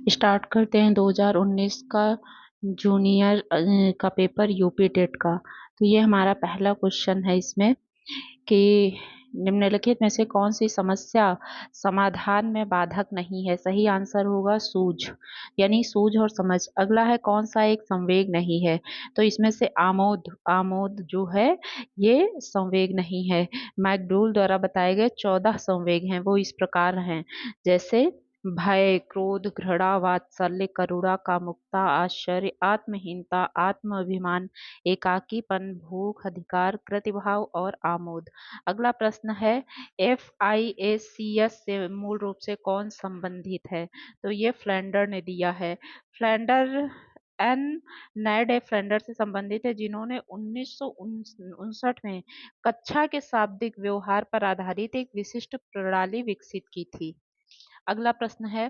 Start करते हैं 2019 का जूनियर का पेपर यूपी टेट का। तो ये हमारा पहला क्वेश्चन है इसमें कि निम्नलिखित में से कौन सी समस्या समाधान में बाधक नहीं है। सही आंसर होगा सूझ, यानी सूझ और समझ। अगला है कौन सा एक संवेग नहीं है। तो इसमें से आमोद, आमोद जो है ये संवेग नहीं है। मैकडूल द्वारा बताए गए 14 संवेग हैं, वो इस प्रकार हैं, जैसे भय, क्रोध, घृणा, वात्सल्य, करुणा, कामुकता, आश्चर्य, आत्महीनता, आत्माभिमान, एकाकीपन, भूख, अधिकार, प्रतिभाव और आमोद। अगला प्रश्न है FIACS से मूल रूप से कौन संबंधित है। तो ये फ्लेंडर ने दिया है। फ्लेंडर एन नैड फ्लेंडर से संबंधित है, जिन्होंने 1959 में कक्षा के शाब्दिक व्यवहार पर आधारित एक विशिष्ट प्रणाली विकसित की थी। अगला प्रश्न है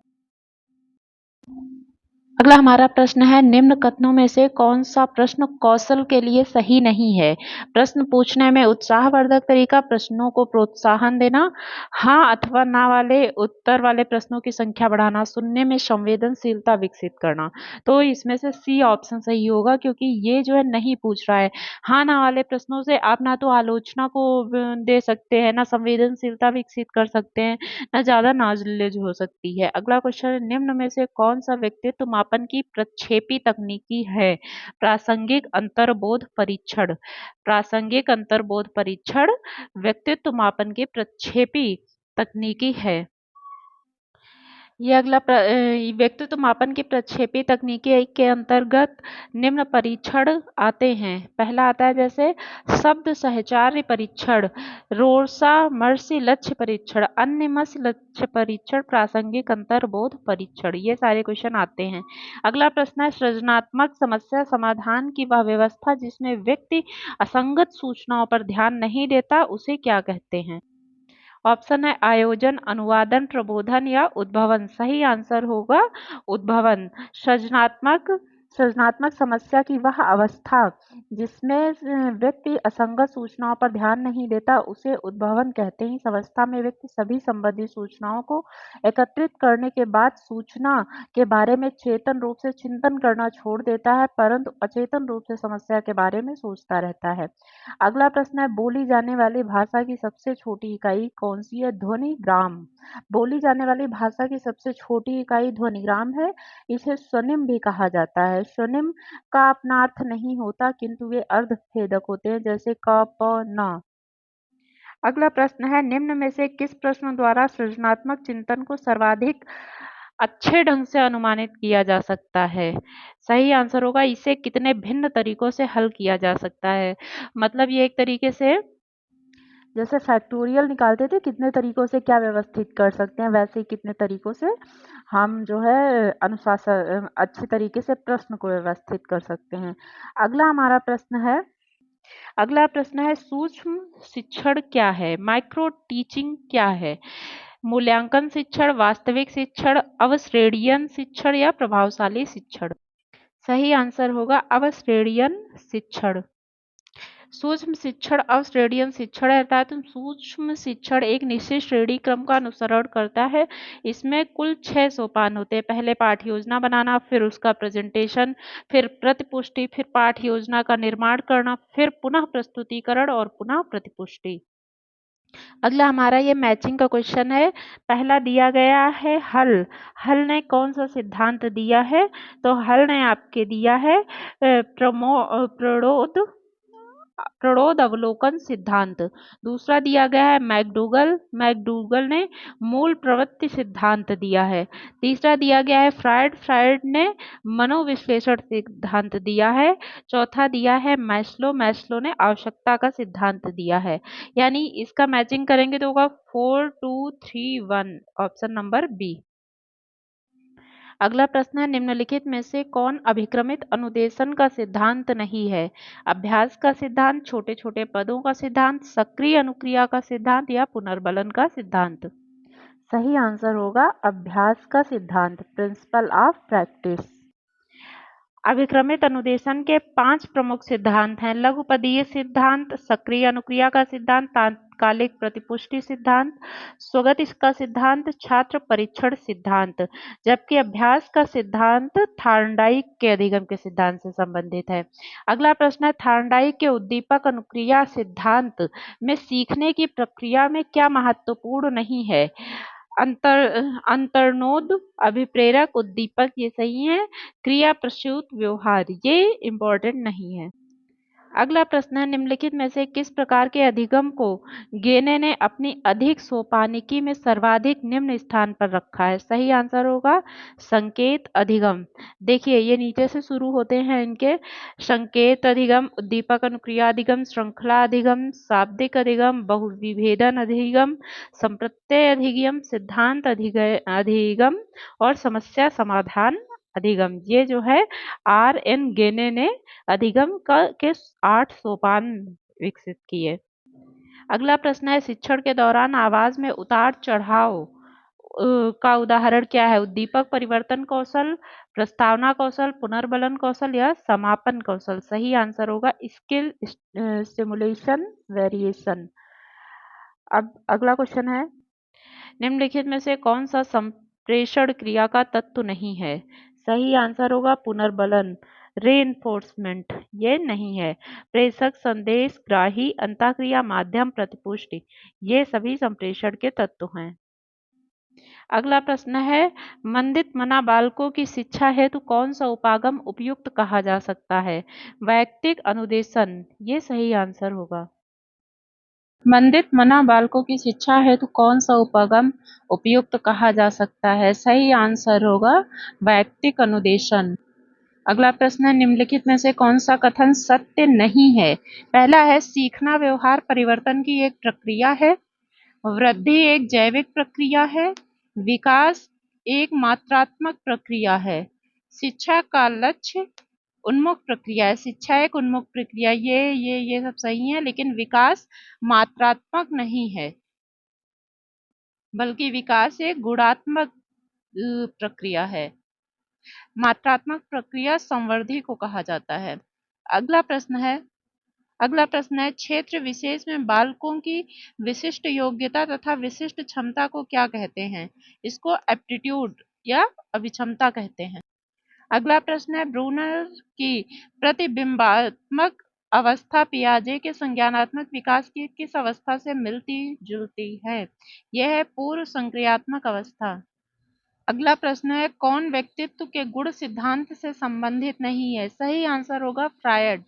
अगला हमारा प्रश्न है निम्न कथनों में से कौन सा प्रश्न कौशल के लिए सही नहीं है। प्रश्न पूछने में उत्साहवर्धक तरीका, प्रश्नों को प्रोत्साहन देना, हाँ अथवा ना वाले उत्तर वाले प्रश्नों की संख्या बढ़ाना, सुनने में संवेदनशीलता विकसित करना। तो इसमें से सी ऑप्शन सही होगा, क्योंकि ये जो है नहीं पूछ रहा है। हाँ ना वाले प्रश्नों से आप ना तो आलोचना को दे सकते हैं, ना संवेदनशीलता विकसित कर सकते हैं, ना ज्यादा नॉलेज हो सकती है। अगला क्वेश्चन, निम्न में से कौन सा व्यक्तित्व मापन की प्रक्षेपी तकनीकी है। प्रासंगिक अंतर्बोध परीक्षण, प्रासंगिक अंतर्बोध परीक्षण व्यक्तित्व मापन की प्रक्षेपी तकनीकी है। ये अगला व्यक्तित्व मापन की प्रक्षेपी तकनीकी के अंतर्गत निम्न परीक्षण आते हैं। पहला आता है जैसे शब्द सहचार्य परीक्षण, रोसा मर्सी लक्ष्य परीक्षण, अन्यमस लक्ष्य परीक्षण, प्रासंगिक अंतर्बोध परीक्षण। ये सारे क्वेश्चन आते हैं। अगला प्रश्न है सृजनात्मक समस्या समाधान की वह व्यवस्था जिसमें व्यक्ति असंगत सूचनाओं पर ध्यान नहीं देता, उसे क्या कहते हैं। ऑप्शन है आयोजन, अनुवादन, प्रबोधन या उद्भवन। सही आंसर होगा उद्भवन। सृजनात्मक सृजनात्मक समस्या की वह अवस्था जिसमें व्यक्ति असंगत सूचनाओं पर ध्यान नहीं देता, उसे उद्भवन कहते हैं। इस अवस्था में व्यक्ति सभी संबंधित सूचनाओं को एकत्रित करने के बाद सूचना के बारे में चेतन रूप से चिंतन करना छोड़ देता है, परंतु अचेतन रूप से समस्या के बारे में सोचता रहता है। अगला प्रश्न है बोली जाने वाली भाषा की सबसे छोटी इकाई कौन सी है। ध्वनिग्राम। बोली जाने वाली भाषा की सबसे छोटी इकाई ध्वनिग्राम है। इसे स्वनिम भी कहा जाता है। स्वनिम का अपना अर्थ नहीं होता, किंतु वे अर्धभेदक होते हैं, जैसे क प न। अगला प्रश्न है निम्न में से किस प्रश्न द्वारा सृजनात्मक चिंतन को सर्वाधिक अच्छे ढंग से अनुमानित किया जा सकता है। सही आंसर होगा इसे कितने भिन्न तरीकों से हल किया जा सकता है। मतलब ये एक तरीके से जैसे फैक्टोरियल निकालते थे, कितने तरीकों से क्या व्यवस्थित कर सकते हैं, वैसे ही कितने तरीकों से हम जो है अनुशासन अच्छे तरीके से प्रश्न को व्यवस्थित कर सकते हैं। अगला प्रश्न है सूक्ष्म शिक्षण क्या है। माइक्रो टीचिंग क्या है। मूल्यांकन शिक्षण, वास्तविक शिक्षण, अवश्रेणीयन शिक्षण या प्रभावशाली शिक्षण। सही आंसर होगा अवश्रेणीयन शिक्षण। सूक्ष्म शिक्षण अवश्रेणीयन शिक्षण अर्थात सूक्ष्म शिक्षण एक निश्चित श्रेणी क्रम का अनुसरण करता है। इसमें कुल 6 सोपान होते हैं। पहले पाठ योजना बनाना, फिर उसका प्रेजेंटेशन, फिर प्रतिपुष्टि, फिर पाठ योजना का निर्माण करना, फिर पुनः प्रस्तुतिकरण और पुनः प्रतिपुष्टि। अगला हमारा ये मैचिंग का क्वेश्चन है। पहला दिया गया है हल। हल ने कौन सा सिद्धांत दिया है। तो हल ने आपके दिया है प्रणोद अवलोकन सिद्धांत। दूसरा दिया गया है मैकडूगल। मैकडूगल ने मूल प्रवृत्ति सिद्धांत दिया है। तीसरा दिया गया है फ्रायड। फ्रायड ने मनोविश्लेषण सिद्धांत दिया है। चौथा दिया है मैस्लो। मैस्लो ने आवश्यकता का सिद्धांत दिया है। यानी इसका मैचिंग करेंगे तो होगा 4 2 3 1, ऑप्शन नंबर बी। अगला प्रश्न है निम्नलिखित में से कौन अभिक्रमित अनुदेशन का सिद्धांत नहीं है। अभ्यास का सिद्धांत, छोटे छोटे पदों का सिद्धांत, सक्रिय अनुक्रिया का सिद्धांत या पुनर्बलन का सिद्धांत। सही आंसर होगा अभ्यास का सिद्धांत, प्रिंसिपल ऑफ प्रैक्टिस। अभिक्रमित अनुदेशन के 5 प्रमुख सिद्धांत हैं। लघुपदीय सिद्धांत, सक्रिय अनुक्रिया का सिद्धांत, तात्कालिक प्रतिपुष्टि सिद्धांत, स्वगति का सिद्धांत, छात्र परीक्षण सिद्धांत। जबकि अभ्यास का सिद्धांत थार्नडाइक के अधिगम के सिद्धांत से संबंधित है। अगला प्रश्न है, थार्नडाइक के उद्दीपक अनुक्रिया सिद्धांत में सीखने की प्रक्रिया में क्या महत्वपूर्ण नहीं है? अंतर्नोद, अभिप्रेरक, उद्दीपक, ये सही है। क्रिया प्रसूत व्यवहार, ये इंपॉर्टेंट नहीं है। अगला प्रश्न है, निम्नलिखित में से किस प्रकार के अधिगम को गेने ने अपनी अधिक सोपानिकी में सर्वाधिक निम्न स्थान पर रखा है? सही आंसर होगा संकेत अधिगम। देखिए ये नीचे से शुरू होते हैं इनके, संकेत अधिगम, उद्दीपक अनुक्रिया अधिगम, श्रृंखला अधिगम, शाब्दिक अधिगम, बहुविभेदन अधिगम, संप्रत्यय अधिगम, सिद्धांत अधिगम और समस्या समाधान अधिगम। ये जो है R.N. गेने ने अधिगम के 8 सोपान विकसित किए। अगला प्रश्न है, शिक्षण के दौरान आवाज में उतार चढ़ाव का उदाहरण क्या है? उद्दीपक परिवर्तन कौशल, प्रस्तावना कौशल, पुनर्बलन कौशल या समापन कौशल। सही आंसर होगा स्किल स्टिमुलेशन वेरिएशन। अब अगला क्वेश्चन है, निम्नलिखित में से कौन सा संप्रेषण क्रिया का तत्व नहीं है? सही आंसर होगा पुनर्बलन, रेनफोर्समेंट, ये नहीं है। प्रेषक, संदेश ग्राही, अंतःक्रिया, माध्यम, प्रतिपुष्टि, ये सभी संप्रेषण के तत्व हैं। अगला प्रश्न है, मंदित मना बालकों की शिक्षा हेतु कौन सा उपागम उपयुक्त कहा जा सकता है? वैयक्तिक अनुदेशन, ये सही आंसर होगा। मंदित मना बालकों की शिक्षा हेतु कौन सा उपागम उपयुक्त कहा जा सकता है? सही आंसर होगा वैयक्तिक अनुदेशन। अगला प्रश्न है, निम्नलिखित में से कौन सा कथन सत्य नहीं है? पहला है, सीखना व्यवहार परिवर्तन की एक प्रक्रिया है। वृद्धि एक जैविक प्रक्रिया है। विकास एक मात्रात्मक प्रक्रिया है। शिक्षा का लक्ष्य उन्मुख प्रक्रिया है। शिक्षा एक उन्मुख प्रक्रिया, ये सब सही है, लेकिन विकास मात्रात्मक नहीं है, बल्कि विकास एक गुणात्मक प्रक्रिया है। मात्रात्मक प्रक्रिया संवर्धी को कहा जाता है। अगला प्रश्न है, क्षेत्र विशेष में बालकों की विशिष्ट योग्यता तथा विशिष्ट क्षमता को क्या कहते हैं? इसको एप्टीट्यूड या अभिक्षमता कहते हैं। अगला प्रश्न है, ब्रूनर की प्रतिबिंबात्मक अवस्था पियाजे के संज्ञानात्मक विकास की किस अवस्था से मिलती जुलती है? यह है पूर्व संक्रियात्मक अवस्था। अगला प्रश्न है, कौन व्यक्तित्व के गुण सिद्धांत से संबंधित नहीं है? सही आंसर होगा फ्रायड।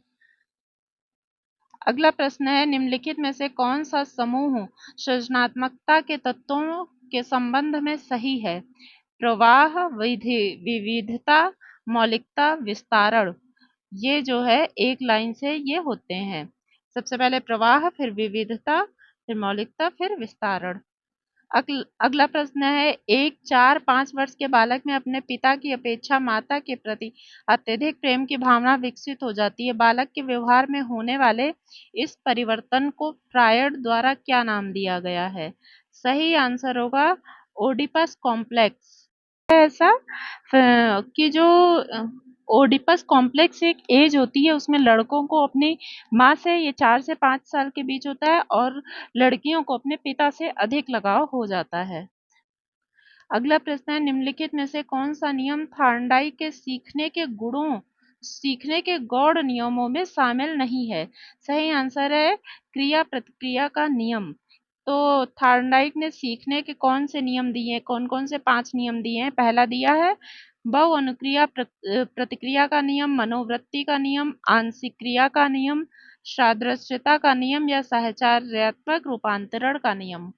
अगला प्रश्न है, निम्नलिखित में से कौन सा समूह सृजनात्मकता के तत्वों के संबंध में सही है? प्रवाह, विविधता, मौलिकता, विस्तारण। ये जो है एक लाइन से ये होते हैं। सबसे पहले प्रवाह, फिर विविधता, फिर मौलिकता, फिर विस्तारण। अगला प्रश्न है, एक 4-5 वर्ष के बालक में अपने पिता की अपेक्षा माता के प्रति अत्यधिक प्रेम की भावना विकसित हो जाती है। बालक के व्यवहार में होने वाले इस परिवर्तन को फ्रायड द्वारा क्या नाम दिया गया है? सही आंसर होगा ओडिपस कॉम्प्लेक्स। ऐसा कि जो ओडिपस कॉम्प्लेक्स एक एज होती है, उसमें लड़कों को अपनी माँ से ये 4 से 5 साल के बीच होता है और लड़कियों को अपने पिता से अधिक लगाव हो जाता है। अगला प्रश्न है, निम्नलिखित में से कौन सा नियम थार्नडाइक के सीखने के गौड़ नियमों में शामिल नहीं है? सही आंसर है क्रिया प्रतिक्रिया का नियम। तो थार्नडाइक ने सीखने के कौन से नियम दिए? कौन कौन से 5 नियम दिए हैं? पहला दिया है बहु अनुक्रिया प्रतिक्रिया का नियम, मनोवृत्ति का नियम, आंशिक क्रिया का नियम, सादृश्यता का नियम या साहचर्यात्मक रूपांतरण का नियम।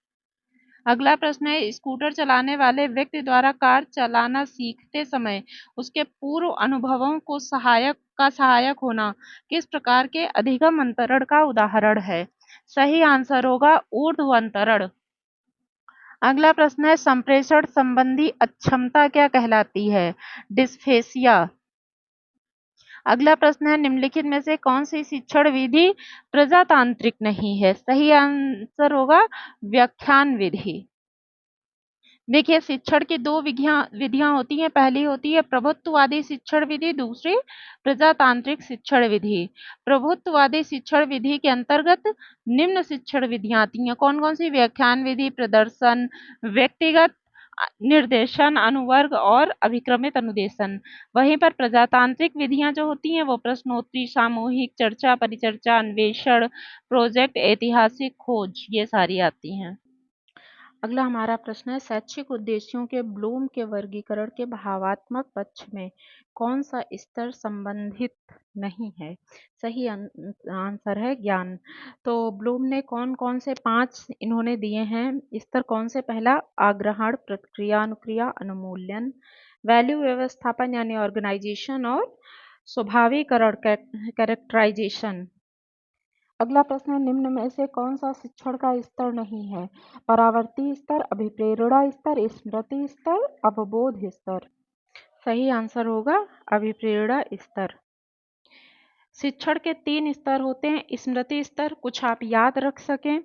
अगला प्रश्न है, स्कूटर चलाने वाले व्यक्ति द्वारा कार चलाना सीखते समय उसके पूर्व अनुभवों को सहायक होना किस प्रकार के अधिगम अंतरण का उदाहरण है? सही आंसर होगा ऊर्ध्व अंतरण। अगला प्रश्न है, संप्रेषण संबंधी अक्षमता क्या कहलाती है? डिस्फेसिया। अगला प्रश्न है, निम्नलिखित में से कौन सी शिक्षण विधि प्रजातांत्रिक नहीं है? सही आंसर होगा व्याख्यान विधि। देखिए, शिक्षण की 2 विधियाँ होती हैं। पहली होती है प्रभुत्ववादी शिक्षण विधि, दूसरी प्रजातांत्रिक शिक्षण विधि। प्रभुत्ववादी शिक्षण विधि के अंतर्गत निम्न शिक्षण विधियाँ आती हैं। कौन-कौन सी? व्याख्यान विधि, प्रदर्शन, व्यक्तिगत निर्देशन, अनुवर्ग और अभिक्रमित अनुदेशन। वहीं पर प्रजातांत्रिक विधियाँ जो होती हैं वो प्रश्नोत्तरी, सामूहिक चर्चा, परिचर्चा, अन्वेषण, प्रोजेक्ट, ऐतिहासिक खोज, ये सारी आती हैं। अगला हमारा प्रश्न है, शैक्षिक उद्देश्यों के ब्लूम के वर्गीकरण के भावात्मक पक्ष में कौन सा स्तर संबंधित नहीं है? सही आंसर है ज्ञान। तो ब्लूम ने कौन कौन से 5 इन्होंने दिए हैं स्तर? कौन से? पहला आग्रहण, प्रतिक्रिया, अनुक्रिया, अनुमूल्यन, वैल्यू व्यवस्थापन यानी ऑर्गेनाइजेशन, और स्वाभाविकरण कैरेक्टराइजेशन। अगला प्रश्न है, निम्न में से कौन सा शिक्षण का स्तर नहीं है? परावर्ती स्तर, अभिप्रेरणा स्तर, स्मृति स्तर, अवबोध स्तर। सही आंसर होगा अभिप्रेरणा स्तर। शिक्षण के 3 स्तर होते हैं। स्मृति स्तर, कुछ आप याद रख सकें।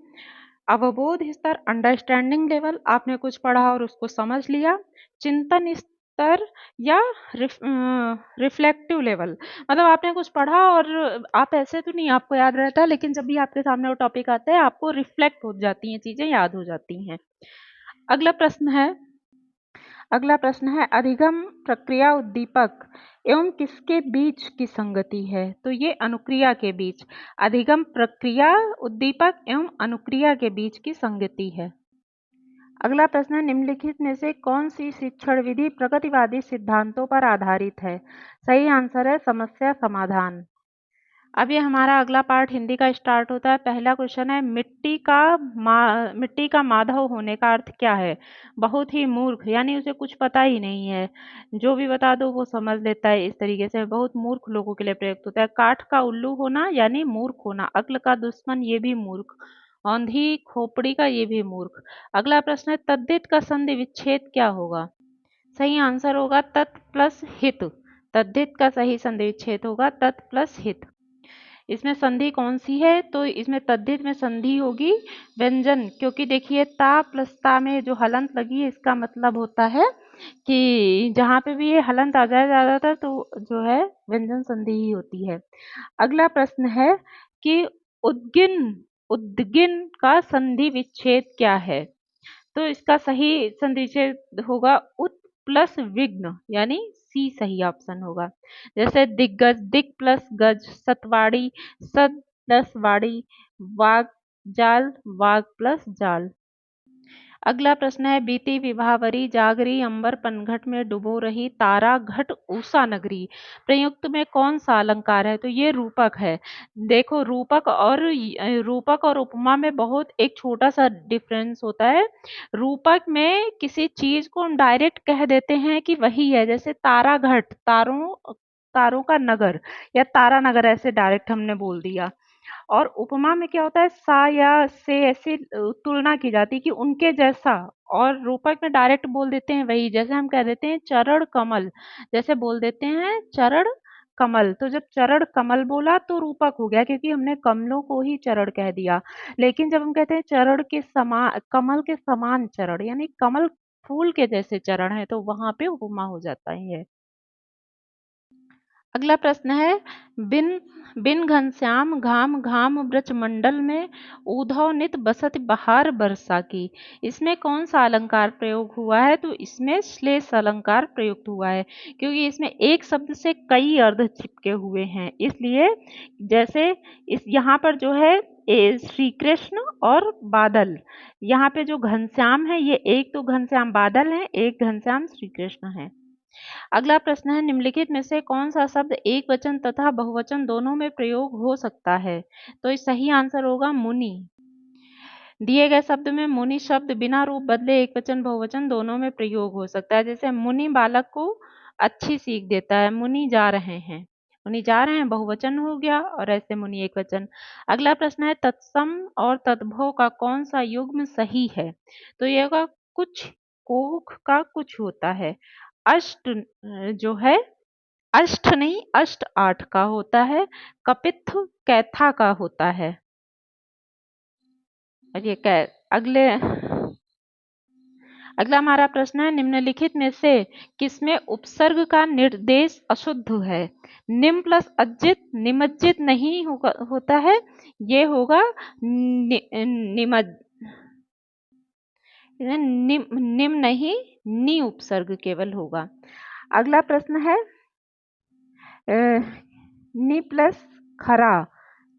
अवबोध स्तर, अंडरस्टैंडिंग लेवल, आपने कुछ पढ़ा और उसको समझ लिया। चिंतन स्तर या रिफ्लेक्टिव लेवल, मतलब आपने कुछ पढ़ा और आप ऐसे तो नहीं आपको याद रहता, लेकिन जब भी आपके सामने वो टॉपिक आता है आपको रिफ्लेक्ट हो जाती हैं चीजें, याद हो जाती हैं। अगला प्रश्न है अधिगम प्रक्रिया उद्दीपक एवं किसके बीच की संगति है? तो ये अनुक्रिया के बीच। अधिगम प्रक्रिया उद्दीपक एवं अनुक्रिया के बीच की संगति है। अगला प्रश्न है, निम्नलिखित में से कौन सी शिक्षण विधि प्रगतिवादी सिद्धांतों पर आधारित है? सही आंसर है समस्या समाधान। अब ये हमारा अगला पार्ट हिंदी का स्टार्ट होता है। पहला क्वेश्चन है, मिट्टी का माधव होने का अर्थ क्या है? बहुत ही मूर्ख, यानी उसे कुछ पता ही नहीं है, जो भी बता दो वो समझ लेता है, इस तरीके से बहुत मूर्ख लोगों के लिए प्रयुक्त होता है। काठ का उल्लू होना यानी मूर्ख होना। अक्ल का दुश्मन, ये भी मूर्ख। औंधी खोपड़ी का, ये भी मूर्ख। अगला प्रश्न है, तद्धित का संधि विच्छेद क्या होगा? सही आंसर होगा तत् प्लस हित। तद्धित का सही संधि विच्छेद होगा तत् प्लस हित। इसमें संधि कौन सी है? तो इसमें तद्धित में संधि होगी व्यंजन, क्योंकि देखिए ता प्लस ता में जो हलंत लगी है इसका मतलब होता है कि जहाँ पे भी ये हलंत आ जाए ज्यादातर तो जो है व्यंजन संधि ही होती है। अगला प्रश्न है कि उद्गिन उद्गिन का संधि विच्छेद क्या है? तो इसका सही संधि विच्छेद होगा उत प्लस विघ्न, यानी सी सही ऑप्शन होगा। जैसे दिग्गज, दिक प्लस गज, सतवाड़ी, सद प्लस वाड़ी, वाग जाल, वाग प्लस जाल। अगला प्रश्न है, बीती विभावरी जागरी अंबर पनघट में डुबो रही तारा घट उषा नगरी, प्रयुक्त में कौन सा अलंकार है? तो ये रूपक है। देखो रूपक और उपमा में बहुत एक छोटा सा डिफरेंस होता है। रूपक में किसी चीज को हम डायरेक्ट कह देते हैं कि वही है, जैसे तारा घट, तारों का नगर या तारा नगर, ऐसे डायरेक्ट हमने बोल दिया। और उपमा में क्या होता है, सा या से ऐसे तुलना की जाती है कि उनके जैसा। और रूपक में डायरेक्ट बोल देते हैं वही, जैसे हम कह देते हैं चरण कमल, जैसे बोल देते हैं चरण कमल। तो जब चरण कमल बोला तो रूपक हो गया, क्योंकि हमने कमलों को ही चरण कह दिया। लेकिन जब हम कहते हैं चरण के समान, कमल के समान चरण, यानी कमल फूल के जैसे चरण है, तो वहां पे उपमा हो जाता है। अगला प्रश्न है, बिन बिन घनश्याम घाम घाम वृक्ष मंडल में ऊधव नित बसत बहार बरसा की, इसमें कौन सा अलंकार प्रयोग हुआ है? तो इसमें श्लेष अलंकार प्रयुक्त हुआ है, क्योंकि इसमें एक शब्द से कई अर्थ चिपके हुए हैं, इसलिए। जैसे इस यहाँ पर जो है श्री कृष्ण और बादल, यहाँ पे जो घनश्याम है ये एक तो घनश्याम बादल है, एक घनश्याम श्री कृष्ण है। अगला प्रश्न है, निम्नलिखित में से कौन सा शब्द एक वचन तथा बहुवचन दोनों में प्रयोग हो सकता है? तो इस सही आंसर होगा मुनि। दिए गए शब्द में मुनि शब्द बिना रूप बदले एक वचन बहुवचन दोनों में प्रयोग हो सकता है। जैसे मुनि बालक को अच्छी सीख देता है, मुनि जा रहे हैं, मुनि जा रहे हैं बहुवचन हो गया, और ऐसे मुनि एक वचन। अगला प्रश्न है, तत्सम और तद्भव का कौन सा युग्म सही है? तो ये होगा कुछ कोख का कुछ होता है। अष्ट जो है, अष्ट नहीं अष्ट 8 का होता है। कपित्थ कैथा का होता है। और ये कै अगले अगला हमारा प्रश्न है, निम्नलिखित में से किसमें उपसर्ग का निर्देश अशुद्ध है? निम प्लस अज्जित निमज्जित नहीं होता है, ये होगा निम नहीं, नी उपसर्ग केवल होगा। अगला प्रश्न है, नि प्लस खरा,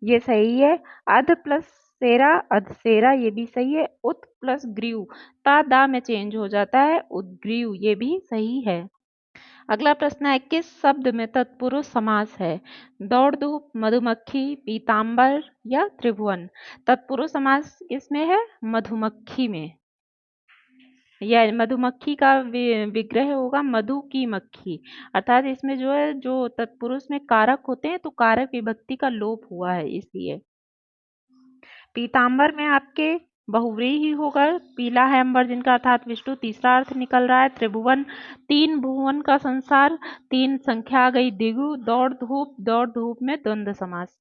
ये सही है। अध प्लस सेरा, अधसेरा, ये भी सही है। उत प्लस ग्रीव, ता दा में चेंज हो जाता है, उद्ग्रीव, ये भी सही है। अगला प्रश्न है, किस शब्द में तत्पुरुष समास है? दौड़ धूप, मधुमक्खी, पीतांबर या त्रिभुवन? तत्पुरुष समास किसमें है? मधुमक्खी में। यह मधुमक्खी का विग्रह होगा मधु की मक्खी, अर्थात इसमें जो है, जो तत्पुरुष में कारक होते हैं तो कारक विभक्ति का लोप हुआ है इसलिए। पीतांबर में आपके बहुव्रीहि ही होगा, पीला है अंबर जिनका अर्थात विष्णु, तीसरा अर्थ निकल रहा है। त्रिभुवन, तीन भुवन का संसार, तीन संख्या आ गई दिगु। दौड़ धूप में द्वंद्व समास।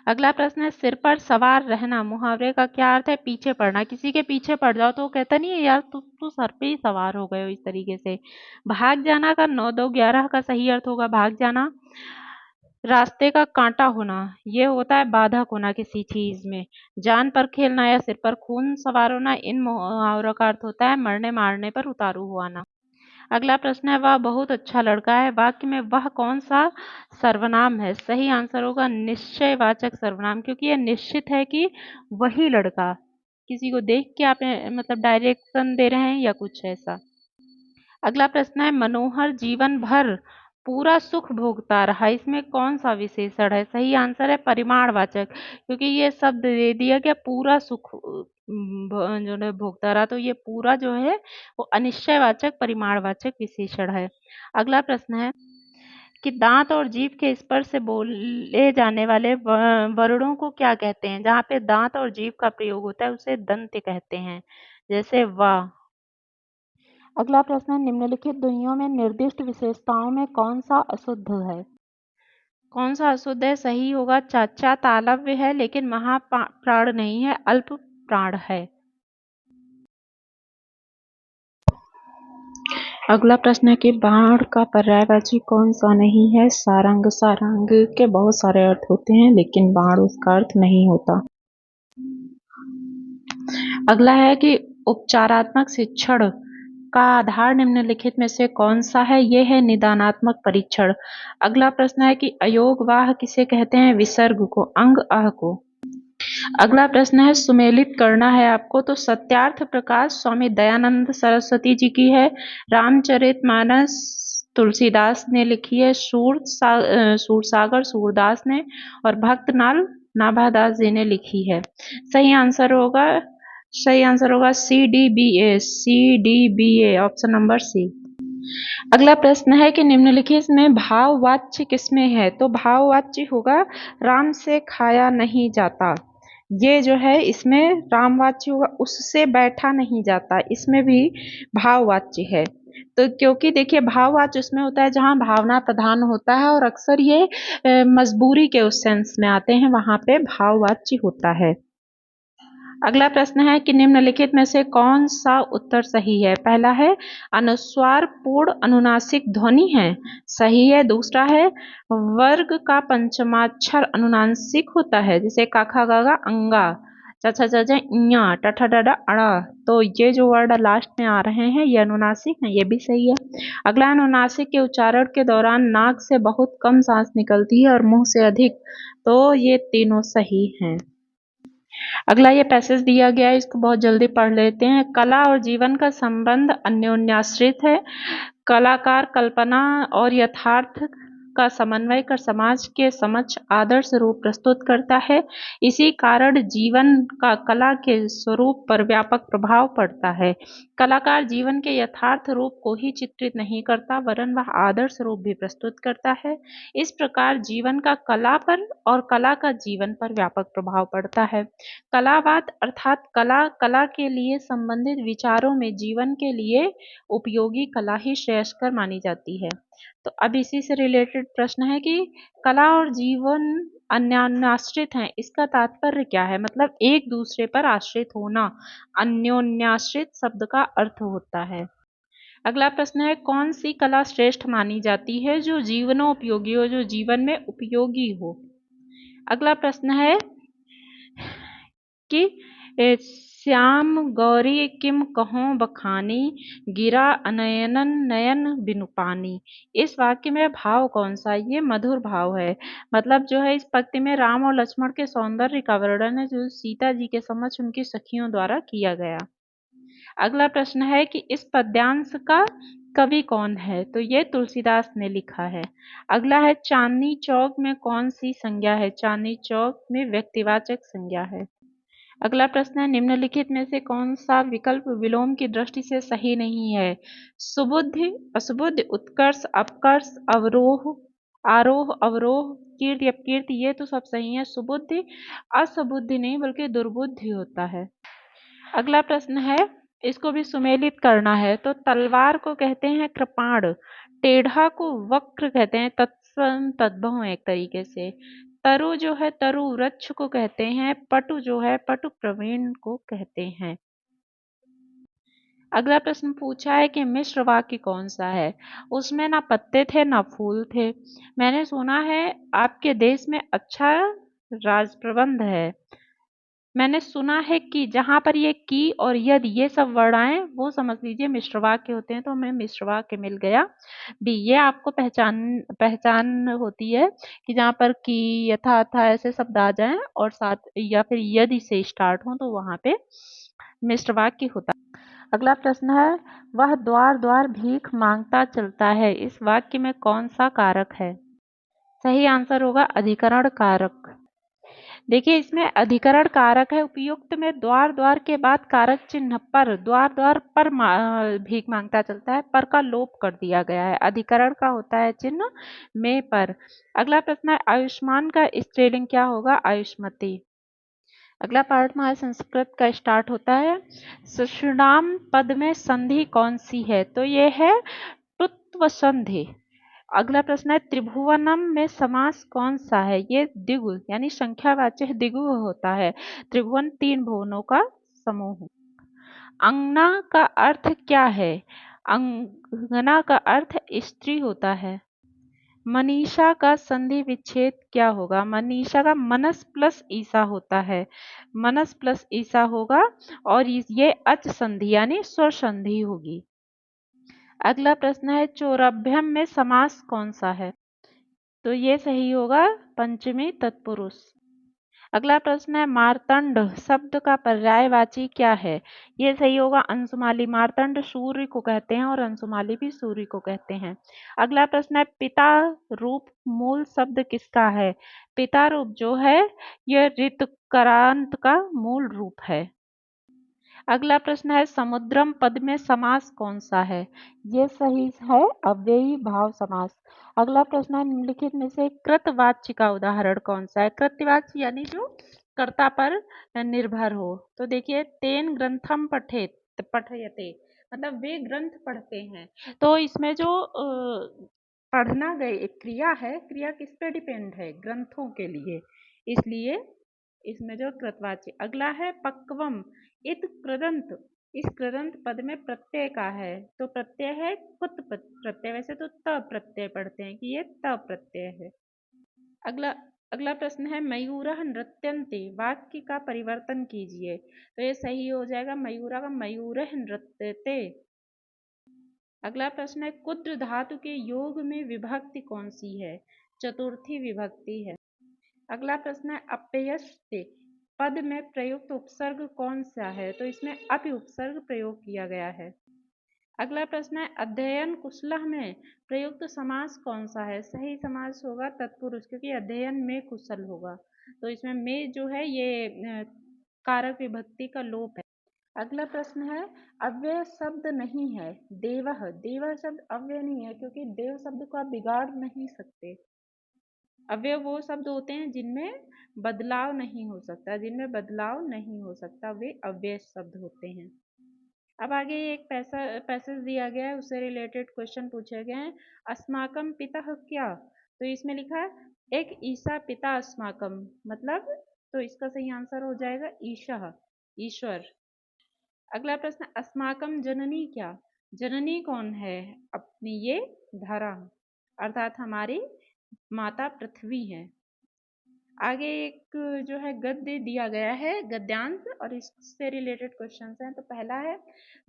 अगला प्रश्न है, सिर पर सवार रहना मुहावरे का क्या अर्थ है? पीछे पड़ना। किसी के पीछे पड़ जाओ तो वो कहता नहीं है यार तू सर पे ही सवार हो गए हो, इस तरीके से। भाग जाना का 9 2 11 का सही अर्थ होगा भाग जाना। रास्ते का कांटा होना, ये होता है बाधक होना किसी चीज में। जान पर खेलना या सिर पर खून सवार होना, इन मुहावरों का अर्थ होता है मरने मारने पर उतारू हुआना। अगला प्रश्न है, वह बहुत अच्छा लड़का है, वाक्य में वह कौन सा सर्वनाम है? सही आंसर होगा निश्चयवाचक सर्वनाम, क्योंकि यह निश्चित है कि वही लड़का। किसी को देख के आप मतलब डायरेक्शन दे रहे हैं या कुछ ऐसा। अगला प्रश्न है, मनोहर जीवन भर पूरा सुख भोगता रहा, इसमें कौन सा विशेषण है? सही आंसर है परिमाणवाचक, क्योंकि ये शब्द दे दिया गया पूरा सुख जो है भोगता रहा, तो ये पूरा जो है वो अनिश्चयवाचक परिमाणवाचक विशेषण है। अगला प्रश्न है कि दांत और जीभ के स्पर्श से बोले जाने वाले वर्णों को क्या कहते हैं? जहाँ पे दांत और जीभ का प्रयोग होता है उसे दंत कहते हैं, जैसे वाह। अगला प्रश्न है, निम्नलिखित ध्वनियों में निर्दिष्ट विशेषताओं में कौन सा अशुद्ध है? कौन सा अशुद्ध है? सही होगा चाचा, तालव्य है लेकिन महाप्राण नहीं है, अल्प प्राण है। अगला प्रश्न है कि बाढ़ का पर्यायवाची कौन सा नहीं है? सारंग। सारंग के बहुत सारे अर्थ होते हैं लेकिन बाढ़ उसका अर्थ नहीं होता। अगला है कि उपचारात्मक शिक्षण का आधार निम्नलिखित में से कौन सा है? यह है निदानात्मक परीक्षण। अगला प्रश्न है कि अयोगवाह किसे कहते हैं? विसर्ग को, अंग अह को। अगला प्रश्न है, सुमेलित करना है आपको, तो सत्यार्थ प्रकाश स्वामी दयानंद सरस्वती जी की है। रामचरितमानस तुलसीदास ने लिखी है। सूरसागर सूरदास ने, और भक्तनाल नाभादास जी ने लिखी है। सही आंसर होगा CDBA, ऑप्शन नंबर सी। अगला प्रश्न है कि निम्नलिखित में भाववाच्य किसमें है? तो भाववाच्य होगा राम से खाया नहीं जाता, ये जो है इसमें रामवाच्य होगा उससे बैठा नहीं जाता, इसमें भी भाववाच्य है। तो क्योंकि देखिए भाववाच्य उसमें होता है जहाँ भावना प्रधान होता है, और अक्सर ये मजबूरी के उस सेंस में आते हैं, वहां पे भाववाच्य होता है। अगला प्रश्न है कि निम्नलिखित में से कौन सा उत्तर सही है? पहला है अनुस्वार पूर्ण अनुनासिक ध्वनि है, सही है। दूसरा है वर्ग का पंचमाक्षर अनुनासिक होता है, जैसे काखा गागा अंगा, चचा चचा इया, टठा डडा अड़ा, तो ये जो वर्ड लास्ट में आ रहे हैं ये अनुनासिक हैं, ये भी सही है। अगला, अनुनासिक के उच्चारण के दौरान नाक से बहुत कम सांस निकलती है और मुंह से अधिक, तो ये तीनों सही हैं। अगला ये पैसेज दिया गया है, इसको बहुत जल्दी पढ़ लेते हैं। कला और जीवन का संबंध अन्योन्याश्रित है। कलाकार कल्पना और यथार्थ का समन्वय कर समाज के समक्ष आदर्श रूप प्रस्तुत करता है। इसी कारण जीवन का कला के स्वरूप पर व्यापक प्रभाव पड़ता है। कलाकार जीवन के यथार्थ रूप को ही चित्रित नहीं करता, वरन वह आदर्श रूप भी प्रस्तुत करता है। इस प्रकार जीवन का कला पर और कला का जीवन पर व्यापक प्रभाव पड़ता है। कलावाद अर्थात कला के लिए संबंधित विचारों में जीवन के लिए उपयोगी कला ही श्रेयस्कर मानी जाती है। तो अब इसी से रिलेटेड प्रश्न है कि कला और जीवन अन्योन्याश्रित हैं, इसका तात्पर्य क्या है? मतलब एक दूसरे पर आश्रित होना, अन्योन्याश्रित शब्द का अर्थ होता है। अगला प्रश्न है कौन सी कला श्रेष्ठ मानी जाती है? जो जीवनोपयोगी हो, जो जीवन में उपयोगी हो। अगला प्रश्न है कि श्याम गौरी किम कहों बखानी, गिरा अनयनन नयन बिनु पानी। इस वाक्य में भाव कौन सा है? ये मधुर भाव है। मतलब जो है इस पंक्ति में राम और लक्ष्मण के सौंदर्य का वर्णन है, जो सीता जी के समक्ष उनकी सखियों द्वारा किया गया। अगला प्रश्न है कि इस पद्यांश का कवि कौन है? तो ये तुलसीदास ने लिखा है। अगला है चांदनी चौक में कौन सी संज्ञा है? चांदनी चौक में व्यक्तिवाचक संज्ञा है। अगला प्रश्न है निम्नलिखित में से कौन सा विकल्प विलोम की दृष्टि से सही नहीं है? सुबुद्धि, असुबुद्धि, उत्कर्ष, अपकर्ष, अवरोह, आरोह, अवरोह, कीर्ति, अपकीर्ति, ये तो सब सही है। सुबुद्धि असुबुद्धि नहीं बल्कि दुर्बुद्धि होता है। अगला प्रश्न है इसको भी सुमेलित करना है। तो तलवार को कहते हैं कृपाण, टेढ़ा को वक्र कहते हैं, तत्सम तद्भव एक तरीके से। तरु जो है तरु वृक्ष को कहते हैं, पटु जो है पटु प्रवीण को कहते हैं। अगला प्रश्न पूछा है कि मिश्र वाक्य कौन सा है? उसमें ना पत्ते थे ना फूल थे। मैंने सुना है आपके देश में अच्छा राज प्रबंध है। मैंने सुना है कि जहाँ पर ये की और यदि ये सब वर्ण आए वो समझ लीजिए मिश्र वाक्य होते हैं, तो हमें मिश्र वाक्य मिल गया बी। ये आपको पहचान पहचान होती है कि जहाँ पर की, यथा, अथा ऐसे शब्द आ जाएं और साथ या फिर यदि से स्टार्ट हो तो वहां पे मिश्र वाक्य होता है। अगला प्रश्न है वह द्वार द्वार भीख मांगता चलता है, इस वाक्य में कौन सा कारक है? सही आंसर होगा अधिकरण कारक। देखिए इसमें अधिकरण कारक है, उपयुक्त में द्वार द्वार के बाद कारक चिन्ह पर, द्वार द्वार पर भीख मांगता चलता है, पर का लोप कर दिया गया है। अधिकरण का होता है चिन्ह में पर। अगला प्रश्न है आयुष्मान का स्त्रीलिंग क्या होगा? आयुष्मती। अगला पाठमाला संस्कृत का स्टार्ट होता है। सुषुणाम पद में संधि कौन सी है? तो ये है टुत्व संधि। अगला प्रश्न है त्रिभुवनम में समास कौन सा है? ये द्विगु यानी संख्यावाचक द्विगु होता है। त्रिभुवन तीन भुवनों का समूह। अंगना का अर्थ क्या है? अंगना का अर्थ स्त्री होता है। मनीषा का संधि विच्छेद क्या होगा? मनीषा का मनस प्लस ईसा होता है, मनस प्लस ईसा होगा और ये अच संधि यानी स्वर संधि होगी। अगला प्रश्न है चोरभ्यम में समास कौन सा है? तो ये सही होगा पंचमी तत्पुरुष। अगला प्रश्न है मार्तंड शब्द का पर्यायवाची क्या है? ये सही होगा अंशुमाली। मार्तंड सूर्य को कहते हैं और अंशुमाली भी सूर्य को कहते हैं। अगला प्रश्न है पिता रूप मूल शब्द किसका है? पिता रूप जो है यह ऋतुकारांत का मूल रूप है। अगला प्रश्न है समुद्रम पद में समास कौन सा है? ये सही है अव्ययी भाव समास। अगला प्रश्न है निम्नलिखित में से कृतवाच्य का उदाहरण कौन सा है? कृतवाच्य यानी जो कर्ता पर निर्भर हो। तो देखिए तेन ग्रंथम पठेत पठयते, मतलब वे ग्रंथ पढ़ते हैं। तो इसमें जो पढ़ना गई एक क्रिया है, क्रिया किस पे डिपेंड है? ग्रंथों के लिए, इसलिए इसमें जो कृतवाच्य। अगला है पक्वम इत कृदंत, इस कृदंत पद में प्रत्यय का है, तो प्रत्यय है कुत प्रत्यय। वैसे तो त प्रत्यय पढ़ते हैं कि ये त प्रत्यय है। अगला अगला प्रश्न है मयूरः नृत्यन्ते, वाक्य का परिवर्तन कीजिए। तो ये सही हो जाएगा मयूरा का मयूरः नृत्यते। अगला प्रश्न है कुद्र धातु के योग में विभक्ति कौन सी है? चतुर्थी विभक्ति है। अगला प्रश्न है अप्ययस्ते पद में प्रयुक्त उपसर्ग कौन सा है? तो इसमें अपि उपसर्ग प्रयोग किया गया है। अगला प्रश्न है अध्ययन कुशलः में प्रयुक्त समास कौन सा है? सही समास होगा तत्पुरुष, क्योंकि अध्ययन में कुशल होगा। तो इसमें में जो है ये कारक विभक्ति का लोप है। अगला प्रश्न है अव्यय शब्द नहीं है देवः, देवः शब्द अव्यय नहीं है क्योंकि देव शब्द को आप बिगाड़ नहीं सकते। अव्यय वो शब्द होते हैं जिनमें बदलाव नहीं हो सकता, जिनमें बदलाव नहीं हो सकता वे अव्यय शब्द होते हैं। अब आगे एक पैसेज दिया गया है, उससे रिलेटेड क्वेश्चन पूछे गए हैं। अस्माकं पितः क्या? तो इसमें लिखा है एक ईसा पिता अस्माकम, मतलब तो इसका सही आंसर हो जाएगा ईशः, ईश्वर। अगला प्रश्न, अस्माकम जननी क्या? जननी कौन है अपनी? ये धरा, अर्थात हमारी माता पृथ्वी है। आगे एक जो है गद्य दिया गया है, गद्यांश, और इससे रिलेटेड क्वेश्चंस हैं। तो पहला है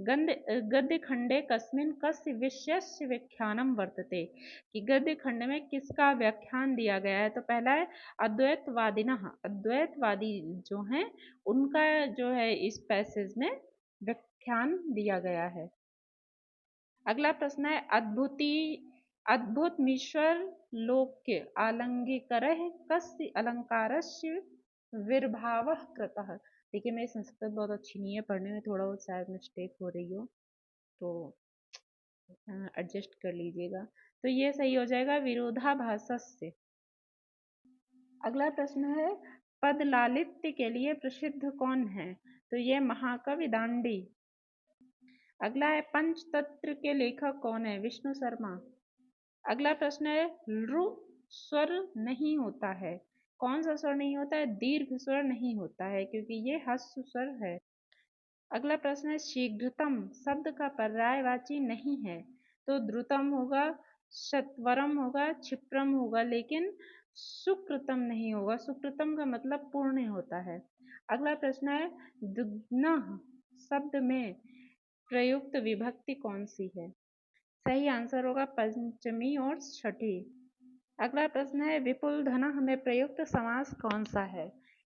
गद्य खंडे कस्मिन कस्य विषयस्य व्याख्यानम वर्तते, कि गद्य खंड में किसका व्याख्यान दिया गया है। तो पहला है अद्वैतवादिनः, अद्वैतवादी जो हैं उनका जो है इस पैसेज में व्याख्यान दिया गया है। अगला प्रश्न है अद्भुतमीश्वर लोक्य आलंगिकरः कस्य अलंकारस्य विर्भावः कृतः। देखिए मेरी संस्कृत बहुत अच्छी नहीं है, पढ़ने में थोड़ा बहुत शायद मिस्टेक हो रही हो, तो एडजस्ट कर लीजिएगा। तो ये सही हो जाएगा विरोधाभासस्य। अगला प्रश्न है पद लालित्य के लिए प्रसिद्ध कौन है? तो ये महाकवि दांडी। अगला है पंचतंत्र के लेखक कौन है? विष्णु शर्मा। अगला प्रश्न है लृ स्वर नहीं होता है, कौन सा स्वर नहीं होता है? दीर्घ स्वर नहीं होता है, क्योंकि ये ह्रस्व स्वर है। अगला प्रश्न है शीघ्रतम शब्द का पर्यायवाची नहीं है, तो द्रुतम होगा, सत्वरम होगा, क्षिप्रम होगा, लेकिन सुकृतम नहीं होगा। सुकृतम का मतलब पूर्ण होता है। अगला प्रश्न है दुग्नः शब्द में प्रयुक्त विभक्ति कौन सी है? सही आंसर होगा पंचमी और छठी। अगला प्रश्न है विपुल धनः में प्रयुक्त समास कौन सा है?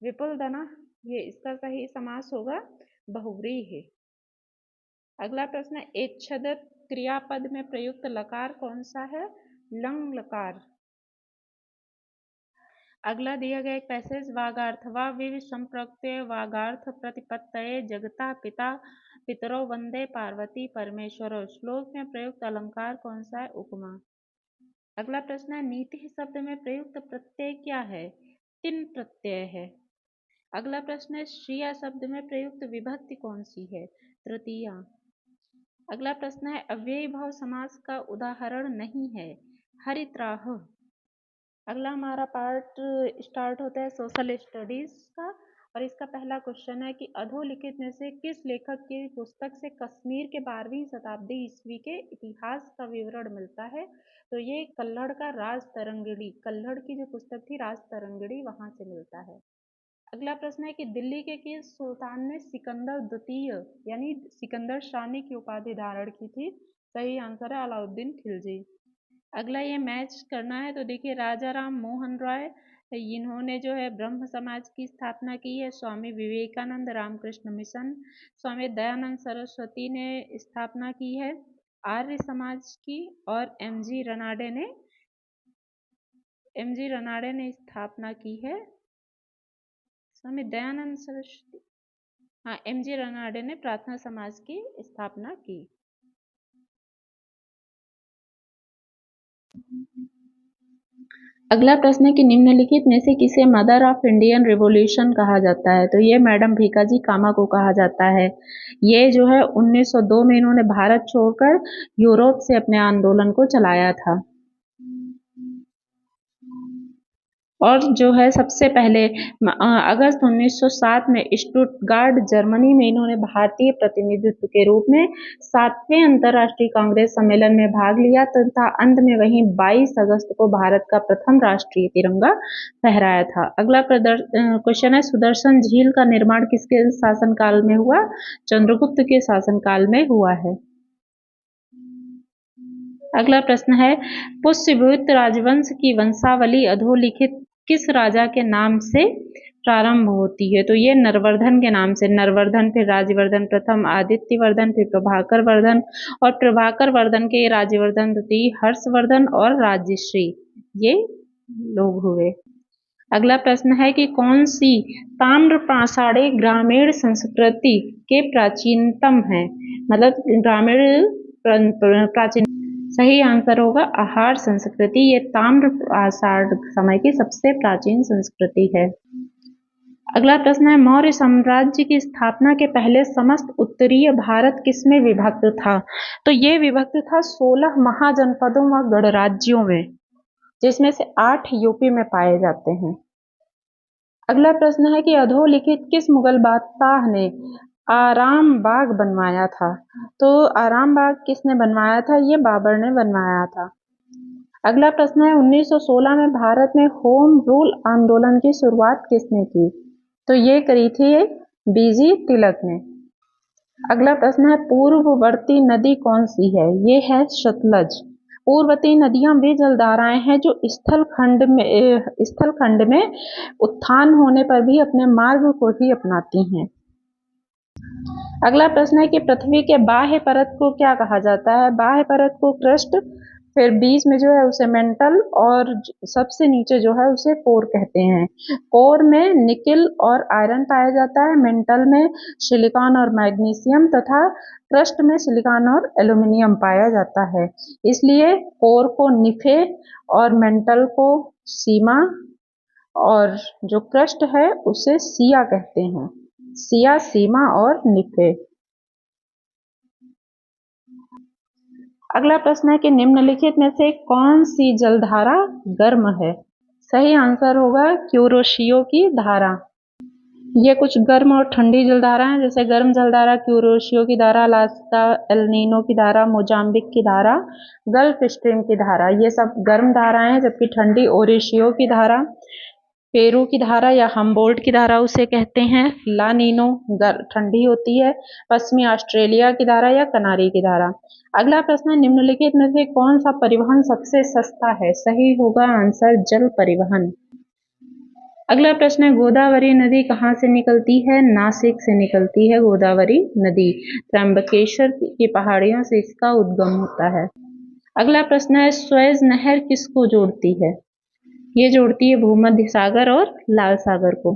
विपुल धनः, ये इसका सही समास होगा बहुव्रीहि। अगला प्रश्न है एच्छदत क्रियापद में प्रयुक्त लकार कौन सा है? लंग लकार। अगला दिया गया एक पैसेज वागार्थ वा विव संप्रक्त्य वागार्थ प्रतिपत्तये जगता पिता पितरो वंदे पार्वती परमेश्वरो। श्लोक में प्रयुक्त अलंकार कौन सा है? उपमा। अगला प्रश्न है नीति शब्द में प्रयुक्त प्रत्यय क्या है? तिन प्रत्यय है। अगला प्रश्न है श्रिया शब्द में प्रयुक्त विभक्ति कौन सी है? तृतीया। अगला प्रश्न है अव्ययी भाव समास का उदाहरण नहीं है? हरित्राह। अगला हमारा पार्ट स्टार्ट होता है सोशल स्टडीज का, और इसका पहला क्वेश्चन है कि अधोलिखित में से किस लेखक की पुस्तक से कश्मीर के 12वीं शताब्दी ईस्वी के इतिहास का विवरण मिलता है? तो ये कल्हड़ का राज तरंगिणी, कल्हड़ की जो पुस्तक थी राज तरंगिणी, वहां से मिलता है। अगला प्रश्न है कि दिल्ली के किस सुल्तान ने सिकंदर द्वितीय यानी सिकंदर शानी की उपाधि धारण की थी? सही आंसर है अलाउद्दीन खिलजी। अगला ये मैच करना है, तो देखिए राजा राम मोहन राय, इन्होंने जो है ब्रह्म समाज की स्थापना की है। स्वामी विवेकानंद रामकृष्ण मिशन, स्वामी दयानंद सरस्वती ने स्थापना की है आर्य समाज की, और एमजी रनाडे ने स्थापना की है स्वामी दयानंद सरस्वती, हाँ, एमजी रनाडे ने प्रार्थना समाज की स्थापना की। अगला प्रश्न है कि निम्नलिखित में से किसे मदर ऑफ इंडियन रिवॉल्यूशन कहा जाता है? तो ये मैडम भीकाजी कामा को कहा जाता है। ये जो है 1902 में इन्होंने भारत छोड़कर यूरोप से अपने आंदोलन को चलाया था। और जो है सबसे पहले अगस्त 1907 में स्टुटगार्ट जर्मनी में इन्होंने भारतीय प्रतिनिधित्व के रूप में 7वें अंतर्राष्ट्रीय कांग्रेस सम्मेलन में भाग लिया तथा अंत में वहीं 22 अगस्त को भारत का प्रथम राष्ट्रीय तिरंगा फहराया था। अगला क्वेश्चन है सुदर्शन झील का निर्माण किसके शासनकाल में हुआ? चंद्रगुप्त के शासनकाल में हुआ है। अगला प्रश्न है पुष्यभूत राजवंश की वंशावली अधोलिखित किस राजा के नाम से प्रारंभ होती है? तो ये नरवर्धन के नाम से, नरवर्धन, फिर राज्यवर्धन प्रथम, आदित्यवर्धन, फिर प्रभाकर वर्धन, और प्रभाकर वर्धन के राज्यवर्धन द्वितीय, हर्षवर्धन और राजश्री, ये लोग हुए। अगला प्रश्न है कि कौन सी ताम्र पाषाणी ग्रामीण संस्कृति के प्राचीनतम है? मतलब ग्रामीण प्राचीन। सही आंसर होगा आहार संस्कृति। ये ताम्र पाषाण समय की सबसे प्राचीन संस्कृति है। अगला प्रश्न है मौर्य साम्राज्य की स्थापना के पहले समस्त उत्तरीय भारत किसमें विभक्त था? तो ये विभक्त था 16 महाजनपदों व गणराज्यों में। जिसमें से 8 यूपी में पाए जाते हैं। अगला प्रश्न है कि अधोलिखित किस मुगल बादशाह ने आराम बाग बनवाया था? तो आराम बाग किसने बनवाया था? ये बाबर ने बनवाया था। अगला प्रश्न है 1916 में भारत में होम रूल आंदोलन की शुरुआत किसने की? तो ये करी थी बीजी तिलक ने। अगला प्रश्न है पूर्ववर्ती नदी कौन सी है? ये है सतलज। पूर्ववर्ती नदियां वे जलधाराएं हैं जो स्थल खंड में उत्थान होने पर भी अपने मार्ग को ही अपनाती हैं। अगला प्रश्न है कि पृथ्वी के बाह्य परत को क्या कहा जाता है? बाह्य परत को क्रस्ट, फिर बीच में जो है उसे मेंटल और सबसे नीचे जो है उसे कोर कहते हैं। कोर में निकिल और आयरन पाया जाता है, मेंटल में सिलिकॉन और मैग्नीशियम तथा क्रस्ट में सिलिकॉन और एल्यूमिनियम पाया जाता है। इसलिए कोर को निफे और मेंटल को सीमा और जो क्रस्ट है उसे सिया कहते हैं। सिया, सीमा और निफे। अगला प्रश्न है कि निम्नलिखित में से कौन सी जलधारा गर्म है? सही आंसर होगा क्यूरोशियो की धारा। ये कुछ गर्म और ठंडी जलधारा हैं, जैसे गर्म जलधारा क्यूरोशियो की धारा, अलास्का एल नीनो की धारा, मोजाम्बिक की धारा, गल्फ स्ट्रीम की धारा। ये सब गर्म धाराएं हैं, जबकि ठंडी ओरिशियो की धारा, पेरू की धारा या हम्बोल्ट की धारा उसे कहते हैं। ला नीनो ठंडी होती है। पश्चिमी ऑस्ट्रेलिया की धारा या कनारी की धारा। अगला प्रश्न है निम्नलिखित में से कौन सा परिवहन सबसे सस्ता है? सही होगा आंसर जल परिवहन। अगला प्रश्न है गोदावरी नदी कहाँ से निकलती है? नासिक से निकलती है गोदावरी नदी। त्र्यंबकेश्वर की पहाड़ियों से इसका उद्गम होता है। अगला प्रश्न है स्वेज नहर किसको जोड़ती है? ये जोड़ती है भूमध्य सागर और लाल सागर को।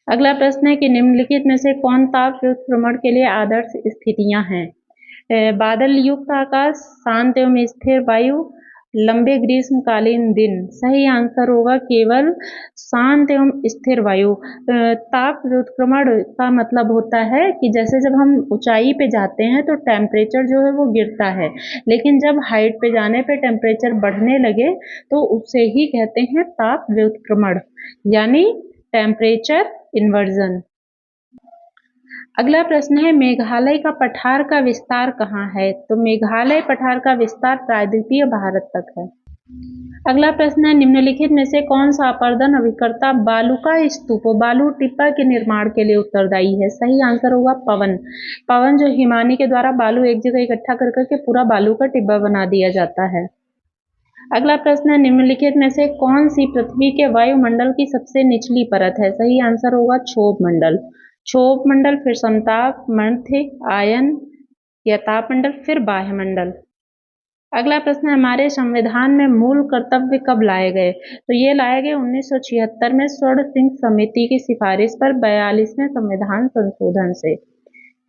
अगला प्रश्न है कि निम्नलिखित में से कौन ताप भ्रमण के लिए आदर्श स्थितियां हैं? बादल युक्त आकाश, शांत एवं स्थिर वायु, लंबे ग्रीष्मकालीन दिन। सही आंसर होगा केवल शांत एवं स्थिर वायु। ताप व्युत्क्रमण का मतलब होता है कि जैसे जब हम ऊंचाई पे जाते हैं तो टेम्परेचर जो है वो गिरता है, लेकिन जब हाइट पे जाने पे टेम्परेचर बढ़ने लगे तो उसे ही कहते हैं ताप व्युत्क्रमण, यानी टेम्परेचर इन्वर्जन। अगला प्रश्न है मेघालय का पठार का विस्तार कहाँ है? तो मेघालय पठार का विस्तार प्रायद्वीपीय भारत तक है। अगला प्रश्न है निम्नलिखित में से कौन सा अपर्दन अभिकर्ता बालू का स्तूप, बालू टिब्बा के निर्माण के लिए उत्तरदायी है? सही आंसर होगा पवन। पवन जो हिमानी के द्वारा बालू एक जगह इकट्ठा कर करके पूरा बालू का टिब्बा बना दिया जाता है। अगला प्रश्न है निम्नलिखित में से कौन सी पृथ्वी के वायुमंडल की सबसे निचली परत है? सही आंसर होगा क्षोभ मंडल। क्षोभ मंडल, फिर समताप, मध्य, आयन या ताप मंडल, फिर बाह्य मंडल। अगला प्रश्न है हमारे संविधान में मूल कर्तव्य कब लाए गए? तो ये लाए गए 1976 में स्वर्ण सिंह समिति की सिफारिश पर 42वें संविधान संशोधन से।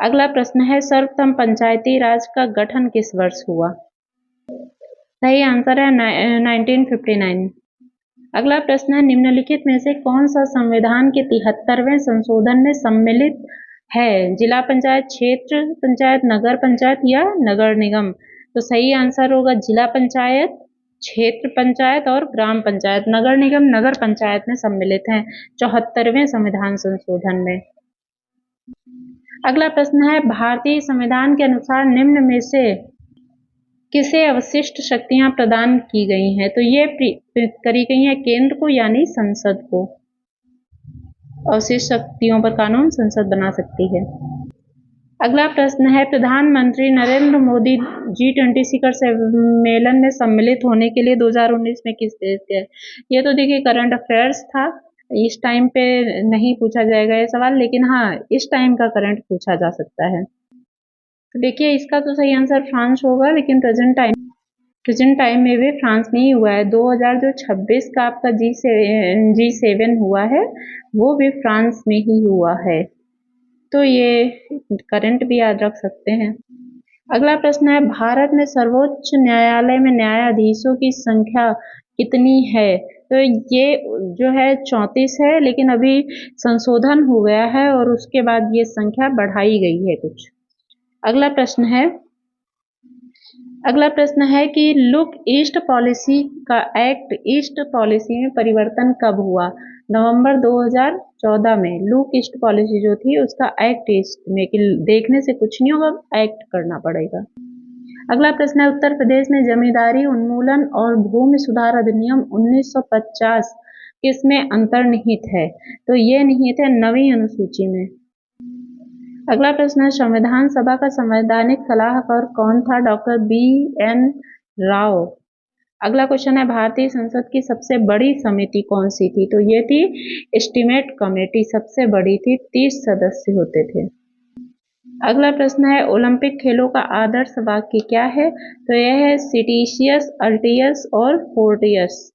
अगला प्रश्न है सर्वप्रथम पंचायती राज का गठन किस वर्ष हुआ? सही आंसर है 1959। अगला प्रश्न है निम्नलिखित में से कौन सा संविधान के 73वें संशोधन में सम्मिलित है? जिला पंचायत, क्षेत्र पंचायत, नगर पंचायत या नगर निगम? तो सही आंसर होगा जिला पंचायत, क्षेत्र पंचायत और ग्राम पंचायत। नगर निगम नगर पंचायत में सम्मिलित हैं 74वें संविधान संशोधन में। अगला प्रश्न है भारतीय संविधान के अनुसार निम्न में से किसे अवशिष्ट शक्तियां प्रदान की गई हैं? तो ये करी गई हैं केंद्र को, यानी संसद को। अवशिष्ट शक्तियों पर कानून संसद बना सकती है। अगला प्रश्न है प्रधानमंत्री नरेंद्र मोदी G20 शिखर सम्मेलन में सम्मिलित होने के लिए 2019 में किस देश गए? ये तो देखिए करंट अफेयर्स था, इस टाइम पे नहीं पूछा जाएगा ये सवाल, लेकिन हाँ इस टाइम का करंट पूछा जा सकता है। तो देखिए इसका तो सही आंसर फ्रांस होगा, लेकिन प्रेजेंट टाइम में भी फ्रांस में ही हुआ है। 2026 का आपका G7 हुआ है, वो भी फ्रांस में ही हुआ है। तो ये करंट भी याद रख सकते हैं। अगला प्रश्न है भारत में सर्वोच्च न्यायालय में न्यायाधीशों की संख्या कितनी है? तो ये जो है 34 है, लेकिन अभी संशोधन हो गया है और उसके बाद ये संख्या बढ़ाई गई है कुछ। अगला प्रश्न है अगला प्रश्न है कि लुक ईस्ट पॉलिसी का एक्ट ईस्ट पॉलिसी में परिवर्तन कब हुआ? नवंबर 2014 में लुक ईस्ट पॉलिसी जो थी उसका एक्ट ईस्ट में कि देखने से कुछ नहीं होगा, एक्ट करना पड़ेगा। अगला प्रश्न है उत्तर प्रदेश में जमींदारी उन्मूलन और भूमि सुधार अधिनियम 1950 किसमें अंतर्निहित है? तो ये निहित है 9वीं अनुसूची में। अगला प्रश्न है संविधान सभा का संवैधानिक सलाहकार कौन था? Doctor BN Rao. अगला क्वेश्चन है भारतीय संसद की सबसे बड़ी समिति कौन सी थी? तो ये थी एस्टीमेट कमेटी, सबसे बड़ी थी, 30 सदस्य होते थे। अगला प्रश्न है ओलंपिक खेलों का आदर्श वाक्य क्या है? तो यह है सिटिशियस, अल्टियस और फोर्टियस।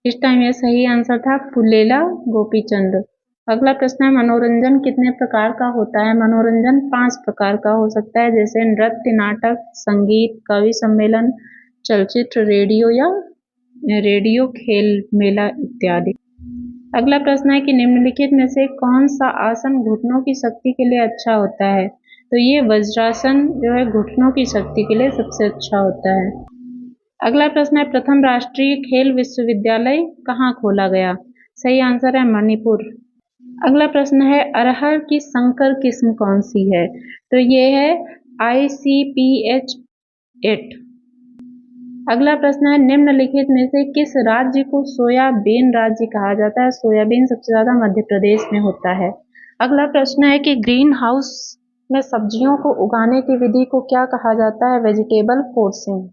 इस टाइम यह सही आंसर था फुलेला गोपीचंद। अगला प्रश्न है मनोरंजन कितने प्रकार का होता है? मनोरंजन 5 प्रकार का हो सकता है, जैसे नृत्य, नाटक, संगीत, कवि सम्मेलन, चलचित्र, रेडियो, खेल, मेला इत्यादि। अगला प्रश्न है कि निम्नलिखित में से कौन सा आसन घुटनों की शक्ति के लिए अच्छा होता है? तो ये वज्रासन जो है घुटनों की शक्ति के लिए सबसे अच्छा होता है। अगला प्रश्न है प्रथम राष्ट्रीय खेल विश्वविद्यालय कहाँ खोला गया? सही आंसर है मणिपुर। अगला प्रश्न है अरहर की संकर किस्म कौन सी है? तो ये है ICPH 8। अगला प्रश्न है निम्नलिखित में से किस राज्य को सोयाबीन राज्य कहा जाता है? सोयाबीन सबसे ज्यादा मध्य प्रदेश में होता है। अगला प्रश्न है कि ग्रीन हाउस में सब्जियों को उगाने की विधि को क्या कहा जाता है? Vegetable forcing.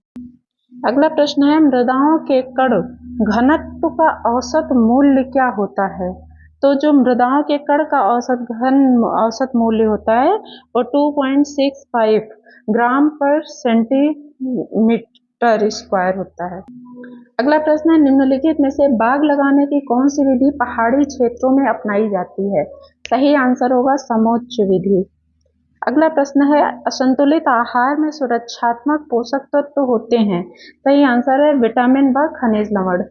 अगला प्रश्न है मृदाओं के कण घनत्व का औसत मूल्य क्या होता है? तो जो मृदाओं के कण का औसत मूल्य होता है वो 2.65 ग्राम पर सेंटीमीटर स्क्वायर होता है। अगला प्रश्न है निम्नलिखित में से बाग लगाने की कौन सी विधि पहाड़ी क्षेत्रों में अपनाई जाती है? सही आंसर होगा समोच्च विधि। अगला प्रश्न है असंतुलित आहार में सुरक्षात्मक पोषक तत्व होते हैं। सही आंसर है विटामिन व खनिज लवण।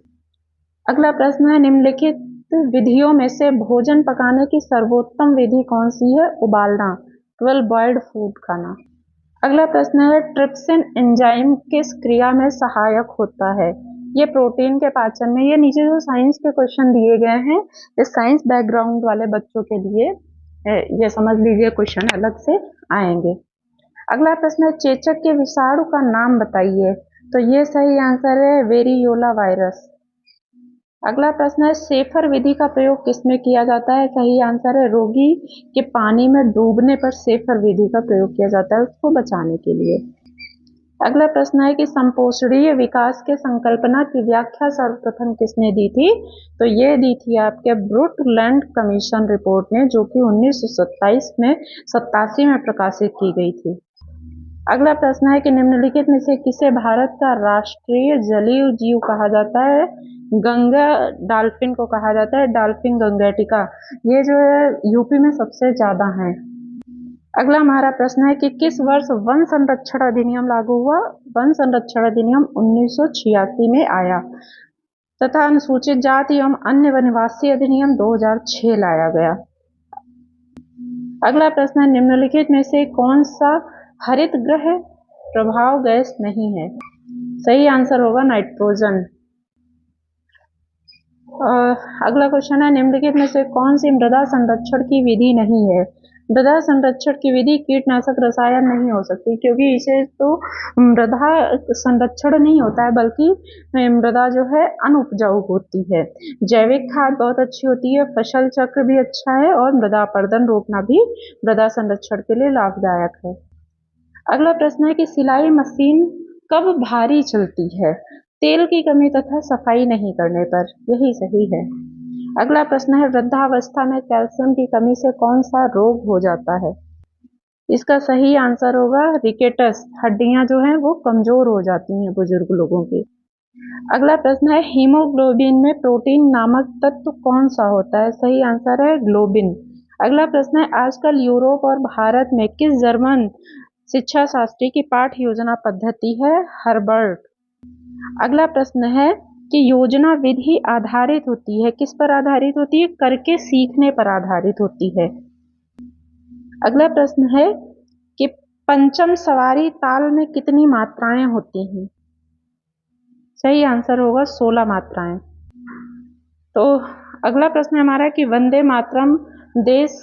अगला प्रश्न है निम्नलिखित विधियों में से भोजन पकाने की सर्वोत्तम विधि कौन सी है? उबालना, 12 बॉइल्ड फूड खाना। अगला प्रश्न है ट्रिप्सिन एंजाइम किस क्रिया में सहायक होता है? ये प्रोटीन के पाचन में। ये नीचे जो साइंस के क्वेश्चन दिए गए हैं इस साइंस बैकग्राउंड वाले बच्चों के लिए ये समझ लीजिए क्वेश्चन अलग से आएंगे। अगला प्रश्न है चेचक के विषाणु का नाम बताइए। तो ये सही आंसर है वेरियोला वायरस। अगला प्रश्न है सेफर विधि का प्रयोग किसमें किया जाता है? सही आंसर है रोगी के पानी में डूबने पर सेफर विधि का प्रयोग किया जाता है उसको बचाने के लिए। अगला प्रश्न है कि संपोषणीय विकास के संकल्पना की व्याख्या सर्वप्रथम किसने दी थी? तो ये दी थी आपके ब्रुटलैंड कमीशन रिपोर्ट ने, जो कि 1987 में प्रकाशित की गई थी। अगला प्रश्न है कि निम्नलिखित में से किसे भारत का राष्ट्रीय जलीय जीव कहा जाता है? गंगा डॉल्फिन को कहा जाता है, डॉल्फिन गंगेटिका। ये जो है यूपी में सबसे ज्यादा है। अगला हमारा प्रश्न है कि किस वर्ष वन संरक्षण अधिनियम लागू हुआ? वन संरक्षण अधिनियम 1986 में आया तथा अनुसूचित जाति एवं अन्य वनवासी अधिनियम 2006 लाया गया। अगला प्रश्न है निम्नलिखित में से कौन सा हरित गृह प्रभाव गैस नहीं है? सही आंसर होगा नाइट्रोजन। अगला क्वेश्चन है निम्नलिखित में से कौन सी मृदा संरक्षण की विधि नहीं है? मृदा संरक्षण की विधि कीटनाशक रसायन नहीं हो सकती, क्योंकि इसे तो मृदा संरक्षण नहीं होता है बल्कि मृदा जो है अनुपजाऊ होती है। जैविक खाद बहुत अच्छी होती है, फसल चक्र भी अच्छा है और मृदा अपरदन रोकना भी मृदा संरक्षण के लिए लाभदायक है। अगला प्रश्न है कि सिलाई मशीन कब भारी चलती है? तेल की कमी तथा सफाई नहीं करने पर। यही सही है। अगला प्रश्न है वृद्धावस्था में कैल्शियम की कमी से कौन सा रोग हो जाता है? इसका सही आंसर होगा रिकेटस। हड्डियां जो हैं वो कमजोर हो जाती हैं बुजुर्ग लोगों की। अगला प्रश्न है हीमोग्लोबिन में प्रोटीन नामक तत्व कौन सा होता है? सही आंसर है ग्लोबिन। अगला प्रश्न है आजकल यूरोप और भारत में किस जर्मन शिक्षा शास्त्री की पाठ योजना पद्धति है? हर्बर्ट। अगला प्रश्न है कि योजना विधि आधारित होती है, किस पर आधारित होती है? करके सीखने पर आधारित होती है। अगला प्रश्न है कि पंचम सवारी ताल में कितनी मात्राएं होती हैं? सही आंसर होगा 16 मात्राएं। तो अगला प्रश्न हमारा है कि वंदे मातरम देश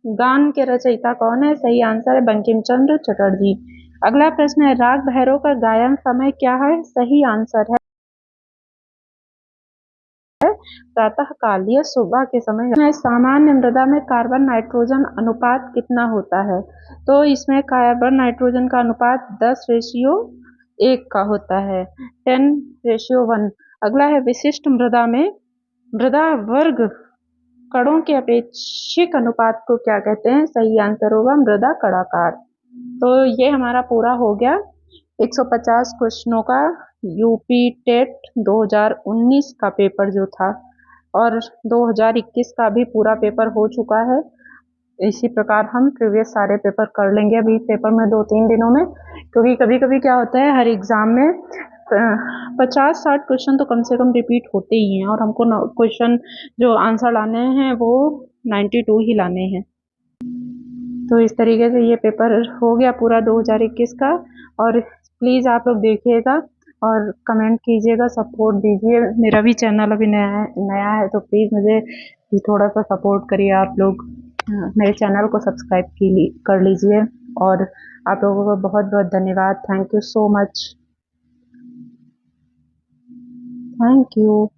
गान के रचयिता कौन है? सही आंसर है बंकिम चंद्र चटर्जी। अगला प्रश्न है राग भैरव का गायन समय क्या है? सही आंसर है प्रातः काल या सुबह के समय। सामान्य मृदा में कार्बन नाइट्रोजन अनुपात कितना होता है? तो इसमें कार्बन नाइट्रोजन का अनुपात 10:1 का होता है, 10:1। अगला है विशिष्ट मृदा में मृदा वर्ग कणों के अपेक्षिक अनुपात को क्या कहते हैं? सही आंसर होगा मृदा कणाकार। तो ये हमारा पूरा हो गया 150 क्वेश्चनों का यूपी टेट 2019 का पेपर जो था, और 2021 का भी पूरा पेपर हो चुका है। इसी प्रकार हम प्रीवियस सारे पेपर कर लेंगे अभी पेपर में 2-3 दिनों में, क्योंकि कभी कभी क्या होता है हर एग्जाम में 50-60 क्वेश्चन तो कम से कम रिपीट होते ही हैं, और हमको क्वेश्चन जो आंसर लाने हैं वो 92 ही लाने हैं। तो इस तरीके से ये पेपर हो गया पूरा 2021 का। और प्लीज़ आप लोग देखिएगा और कमेंट कीजिएगा, सपोर्ट दीजिए। मेरा भी चैनल अभी नया है, तो प्लीज़ मुझे थोड़ा सा सपोर्ट करिए आप लोग। मेरे चैनल को सब्सक्राइब कर लीजिए। और आप लोगों का बहुत बहुत धन्यवाद। Thank you so much. Thank you.